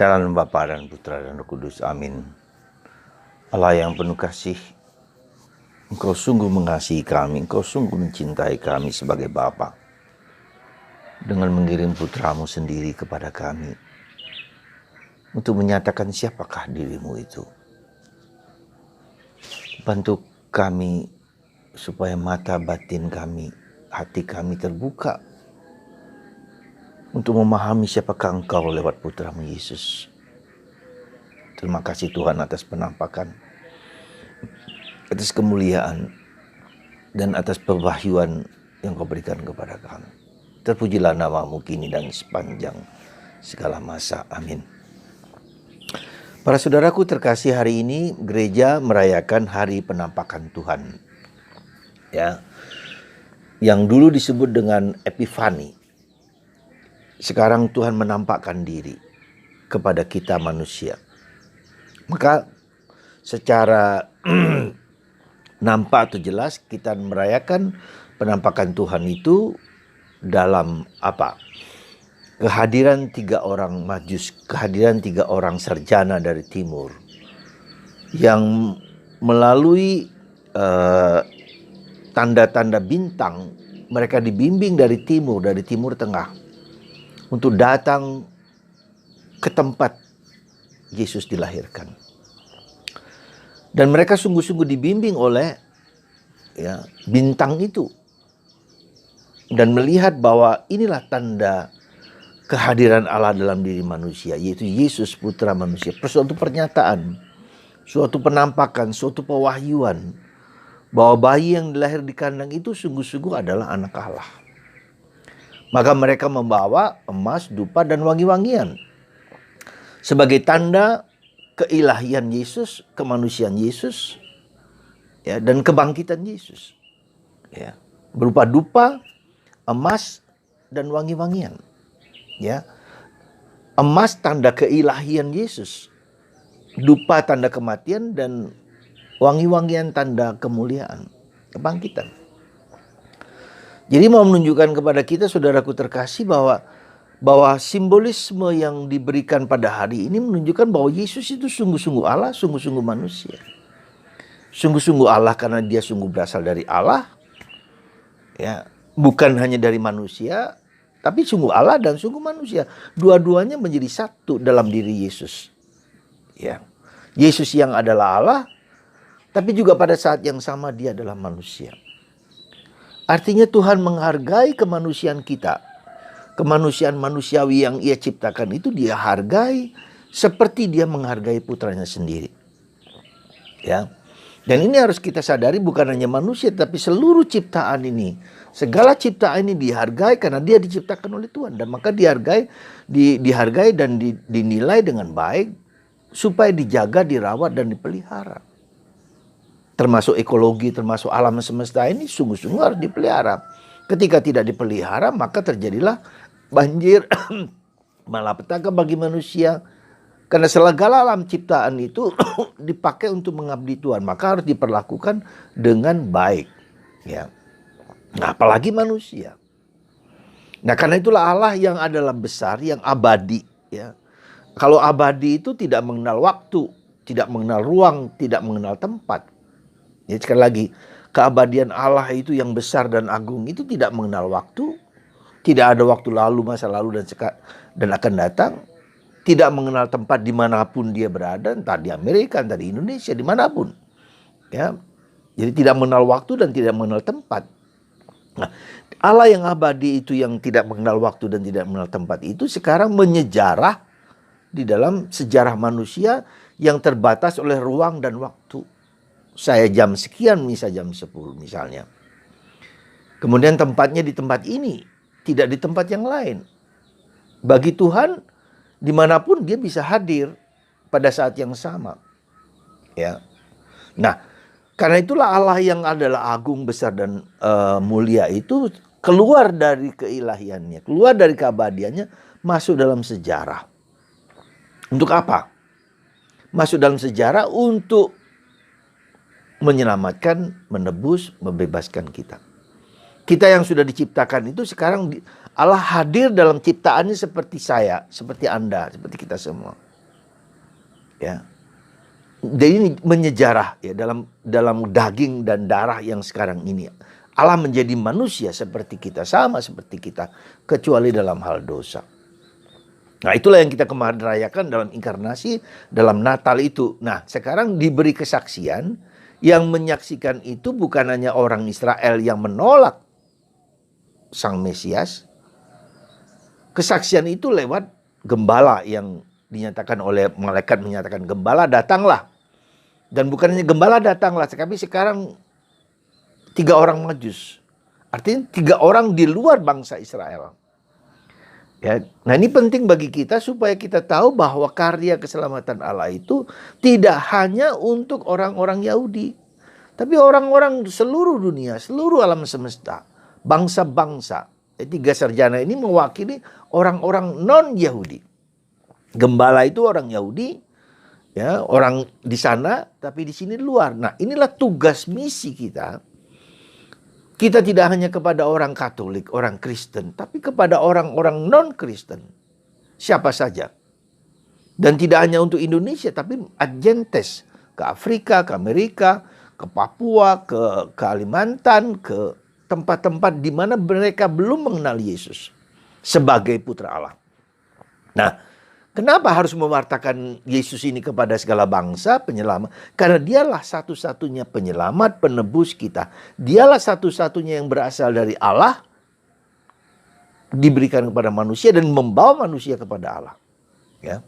Dalam nama Bapa dan Putra dan Roh Kudus, amin. Allah yang penuh kasih, Engkau sungguh mengasihi kami, Engkau sungguh mencintai kami sebagai Bapa, dengan mengirim Putramu sendiri kepada kami, untuk menyatakan siapakah dirimu itu. Bantu kami supaya mata batin kami, hati kami terbuka, untuk memahami siapakah Engkau lewat Putramu Yesus. Terima kasih Tuhan atas penampakan, atas kemuliaan, dan atas pewahyuan yang Kau berikan kepada kami. Terpujilah nama-Mu kini dan sepanjang segala masa. Amin. Para saudaraku terkasih, hari ini gereja merayakan hari penampakan Tuhan. Ya, yang dulu disebut dengan Epifani. Sekarang Tuhan menampakkan diri kepada kita manusia. Maka secara nampak atau jelas kita merayakan penampakan Tuhan itu dalam apa? Kehadiran 3 orang majus, kehadiran 3 orang sarjana dari timur yang melalui tanda-tanda bintang, mereka dibimbing dari timur tengah, untuk datang ke tempat Yesus dilahirkan. Dan mereka sungguh-sungguh dibimbing oleh bintang itu. Dan melihat bahwa inilah tanda kehadiran Allah dalam diri manusia, yaitu Yesus Putra Manusia. Suatu pernyataan, suatu penampakan, suatu pewahyuan bahwa bayi yang dilahir di kandang itu sungguh-sungguh adalah anak Allah. Maka mereka membawa emas, dupa, dan wangi-wangian sebagai tanda keilahian Yesus, kemanusiaan Yesus, dan kebangkitan Yesus. Berupa dupa, emas, dan wangi-wangian. Emas tanda keilahian Yesus, dupa tanda kematian, dan wangi-wangian tanda kemuliaan, kebangkitan. Jadi mau menunjukkan kepada kita, saudaraku terkasih, bahwa simbolisme yang diberikan pada hari ini menunjukkan bahwa Yesus itu sungguh-sungguh Allah, sungguh-sungguh manusia. Sungguh-sungguh Allah karena dia sungguh berasal dari Allah, bukan hanya dari manusia, tapi sungguh Allah dan sungguh manusia. Dua-duanya menjadi satu dalam diri Yesus. Yesus yang adalah Allah, tapi juga pada saat yang sama dia adalah manusia. Artinya Tuhan menghargai kemanusiaan kita. Kemanusiaan manusiawi yang ia ciptakan itu dia hargai seperti dia menghargai putranya sendiri. Dan ini harus kita sadari, bukan hanya manusia tapi seluruh ciptaan ini. Segala ciptaan ini dihargai karena dia diciptakan oleh Tuhan. Dan maka dihargai dan dinilai dengan baik supaya dijaga, dirawat, dan dipelihara. Termasuk ekologi, termasuk alam semesta ini sungguh-sungguh harus dipelihara. Ketika tidak dipelihara, maka terjadilah banjir, malapetaka bagi manusia. Karena segala alam ciptaan itu dipakai untuk mengabdi Tuhan, maka harus diperlakukan dengan baik. Nah, apalagi manusia. Nah, karena itulah Allah yang adalah besar, yang abadi. Kalau abadi itu tidak mengenal waktu, tidak mengenal ruang, tidak mengenal tempat. Jadi sekali lagi, keabadian Allah itu yang besar dan agung itu tidak mengenal waktu, tidak ada waktu lalu, masa lalu, dan akan datang. Tidak mengenal tempat dimanapun dia berada, entah di Amerika, entah di Indonesia, dimanapun. Jadi tidak mengenal waktu dan tidak mengenal tempat. Nah, Allah yang abadi itu, yang tidak mengenal waktu dan tidak mengenal tempat itu, sekarang menyejarah di dalam sejarah manusia yang terbatas oleh ruang dan waktu. Saya jam sekian, misalnya jam 10 misalnya. Kemudian tempatnya di tempat ini, tidak di tempat yang lain. Bagi Tuhan, dimanapun dia bisa hadir pada saat yang sama. Nah, karena itulah Allah yang adalah agung, besar, dan mulia itu keluar dari keilahiannya, keluar dari keabadiannya, masuk dalam sejarah. Untuk apa? Masuk dalam sejarah untuk menyelamatkan, menebus, membebaskan kita. Kita yang sudah diciptakan itu sekarang Allah hadir dalam ciptaannya seperti saya, seperti Anda, seperti kita semua. Ya. Dan ini menyejarah ya dalam daging dan darah yang sekarang ini. Allah menjadi manusia seperti kita, sama seperti kita, kecuali dalam hal dosa. Nah, itulah yang kita kemarin rayakan dalam inkarnasi, dalam Natal itu. Nah, sekarang diberi kesaksian, yang menyaksikan itu bukan hanya orang Israel yang menolak Sang Mesias. Kesaksian itu lewat gembala yang dinyatakan oleh malaikat, menyatakan gembala datanglah. Dan bukan hanya gembala datanglah, tapi sekarang 3 orang majus. Artinya 3 orang di luar bangsa Israel. Ya, nah ini penting bagi kita supaya kita tahu bahwa karya keselamatan Allah itu tidak hanya untuk orang-orang Yahudi. Tapi orang-orang seluruh dunia, seluruh alam semesta, bangsa-bangsa. 3 sarjana ini mewakili orang-orang non-Yahudi. Gembala itu orang Yahudi. Ya, orang di sana tapi di sini di luar. Nah, inilah tugas misi kita. Kita tidak hanya kepada orang Katolik, orang Kristen, tapi kepada orang-orang non-Kristen. Siapa saja. Dan tidak hanya untuk Indonesia, tapi adjentes ke Afrika, ke Amerika, ke Papua, ke Kalimantan, ke tempat-tempat di mana mereka belum mengenal Yesus sebagai putra Allah. Nah, kenapa harus mewartakan Yesus ini kepada segala bangsa penyelamat? Karena dialah satu-satunya penyelamat, penebus kita. Dialah satu-satunya yang berasal dari Allah, diberikan kepada manusia dan membawa manusia kepada Allah. Ya.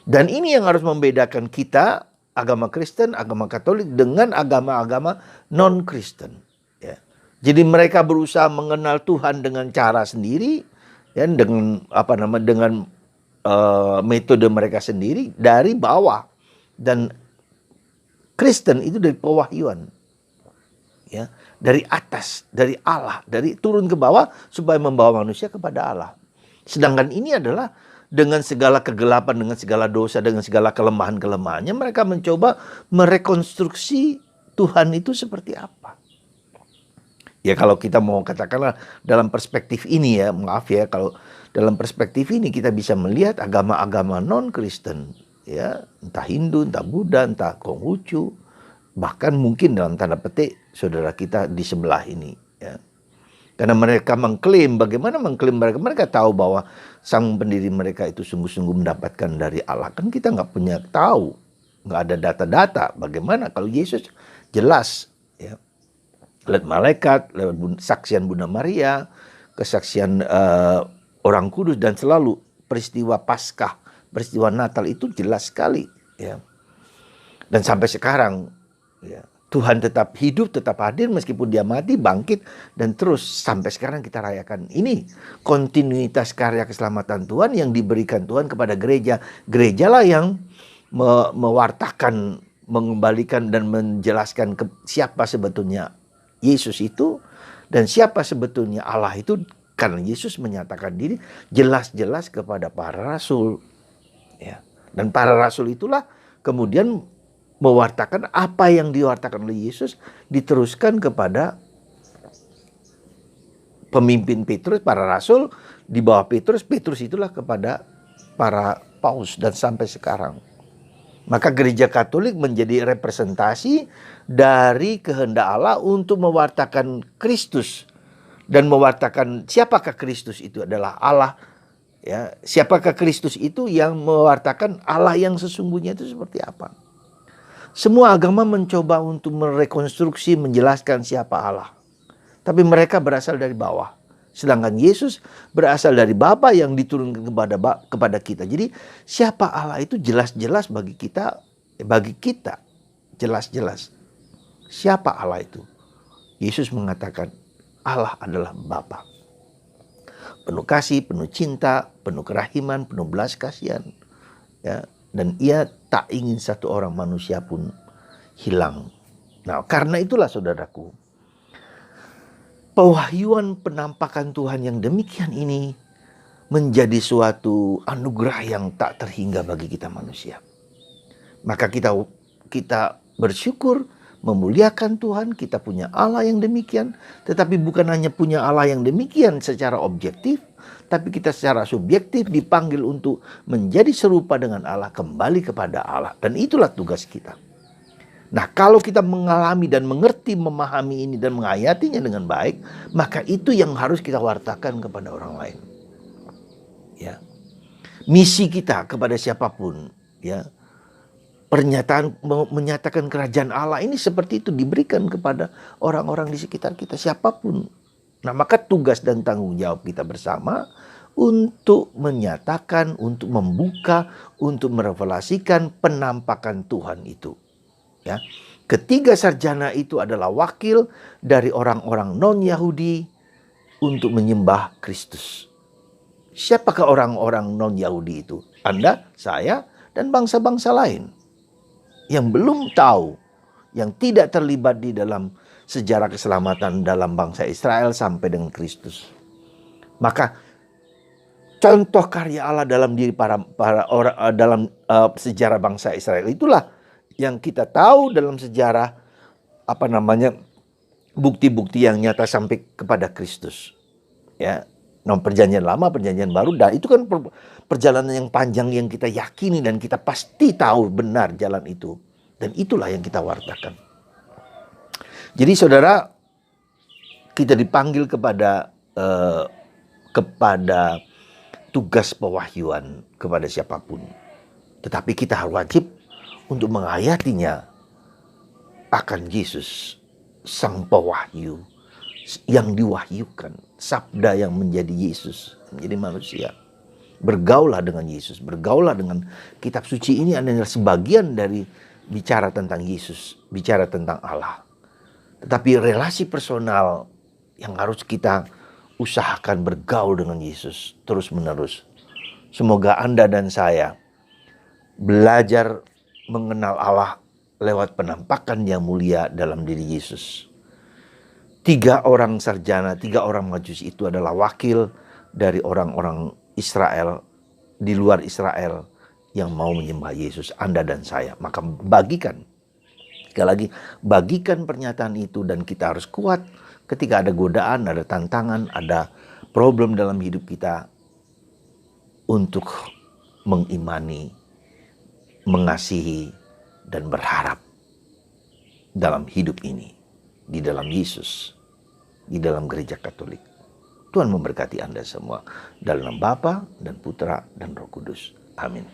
Dan ini yang harus membedakan kita, agama Kristen, agama Katolik, dengan agama-agama non-Kristen. Ya. Jadi mereka berusaha mengenal Tuhan dengan cara sendiri, ya, dengan metode mereka sendiri dari bawah, dan Kristen itu dari pewahyuan, ya, dari atas, dari Allah, dari turun ke bawah supaya membawa manusia kepada Allah. Sedangkan ini adalah dengan segala kegelapan, dengan segala dosa, dengan segala kelemahan-kelemahannya, mereka mencoba merekonstruksi Tuhan itu seperti apa. Ya, kalau kita mau katakanlah dalam perspektif ini, ya, maaf ya, kalau dalam perspektif ini kita bisa melihat agama-agama non-Kristen, ya, entah Hindu, entah Buddha, entah Konghucu, bahkan mungkin dalam tanda petik saudara kita di sebelah ini, ya. Karena mereka mengklaim, bagaimana mengklaim mereka tahu bahwa sang pendiri mereka itu sungguh-sungguh mendapatkan dari Allah. Kan kita nggak punya tahu, nggak ada data-data. Bagaimana kalau Yesus jelas, ya, lewat malaikat, lewat saksian Bunda Maria, kesaksian orang kudus, dan selalu peristiwa Paskah, peristiwa Natal itu jelas sekali, ya. Dan sampai sekarang, ya, Tuhan tetap hidup, tetap hadir meskipun dia mati, bangkit, dan terus sampai sekarang kita rayakan. Ini kontinuitas karya keselamatan Tuhan yang diberikan Tuhan kepada gereja. Gerejalah yang mewartakan, mengembalikan dan menjelaskan siapa sebetulnya Yesus itu dan siapa sebetulnya Allah itu. Karena Yesus menyatakan diri jelas-jelas kepada para rasul, ya. Dan para rasul itulah kemudian mewartakan apa yang diwartakan oleh Yesus, diteruskan kepada pemimpin Petrus, para rasul di bawah Petrus. Petrus itulah kepada para paus dan sampai sekarang. Maka gereja Katolik menjadi representasi dari kehendak Allah untuk mewartakan Kristus. Dan mewartakan siapakah Kristus itu adalah Allah, ya. Siapakah Kristus itu yang mewartakan Allah yang sesungguhnya itu seperti apa. Semua agama mencoba untuk merekonstruksi, menjelaskan siapa Allah. Tapi mereka berasal dari bawah. Sedangkan Yesus berasal dari Bapa yang diturunkan kepada kita. Jadi siapa Allah itu jelas-jelas bagi kita jelas-jelas. Siapa Allah itu? Yesus mengatakan, Allah adalah Bapa. Penuh kasih, penuh cinta, penuh kerahiman, penuh belas kasihan. Ya, dan ia tak ingin satu orang manusia pun hilang. Nah, karena itulah saudaraku, pewahyuan penampakan Tuhan yang demikian ini menjadi suatu anugerah yang tak terhingga bagi kita manusia. Maka kita bersyukur memuliakan Tuhan, kita punya Allah yang demikian. Tetapi bukan hanya punya Allah yang demikian secara objektif, tapi kita secara subjektif dipanggil untuk menjadi serupa dengan Allah, kembali kepada Allah. Dan itulah tugas kita. Nah, kalau kita mengalami dan mengerti, memahami ini dan menghayatinya dengan baik, maka itu yang harus kita wartakan kepada orang lain. Ya. Misi kita kepada siapapun, ya. Pernyataan menyatakan kerajaan Allah ini seperti itu diberikan kepada orang-orang di sekitar kita, siapapun. Nah, maka tugas dan tanggung jawab kita bersama untuk menyatakan, untuk membuka, untuk merevelasikan penampakan Tuhan itu. Ya. Ketiga sarjana itu adalah wakil dari orang-orang non-Yahudi untuk menyembah Kristus. Siapakah orang-orang non-Yahudi itu? Anda, saya, dan bangsa-bangsa lain yang belum tahu, yang tidak terlibat di dalam sejarah keselamatan dalam bangsa Israel sampai dengan Kristus. Maka contoh karya Allah dalam diri para orang dalam sejarah bangsa Israel itulah yang kita tahu dalam sejarah bukti-bukti yang nyata sampai kepada Kristus. Ya, perjanjian lama, perjanjian baru, dan itu kan perjalanan yang panjang yang kita yakini dan kita pasti tahu benar jalan itu. Dan itulah yang kita wartakan. Jadi saudara, kita dipanggil kepada tugas pewahyuan kepada siapapun. Tetapi kita harus wajib untuk menghayatinya akan Yesus, sang pewahyu yang diwahyukan, sabda yang menjadi Yesus, menjadi manusia. Bergaulah dengan Yesus, bergaulah dengan kitab suci ini adalah sebagian dari bicara tentang Yesus, bicara tentang Allah. Tetapi relasi personal yang harus kita usahakan bergaul dengan Yesus terus-menerus. Semoga Anda dan saya belajar mengenal Allah lewat penampakan yang mulia dalam diri Yesus. 3 orang sarjana, 3 orang majusi itu adalah wakil dari orang-orang Israel, di luar Israel, yang mau menyembah Yesus, Anda dan saya. Maka bagikan, sekali lagi, bagikan pernyataan itu, dan kita harus kuat ketika ada godaan, ada tantangan, ada problem dalam hidup kita untuk mengimani, mengasihi, dan berharap dalam hidup ini, di dalam Yesus, di dalam gereja Katolik. Tuhan memberkati Anda semua dalam nama Bapa dan Putra dan Roh Kudus. Amin.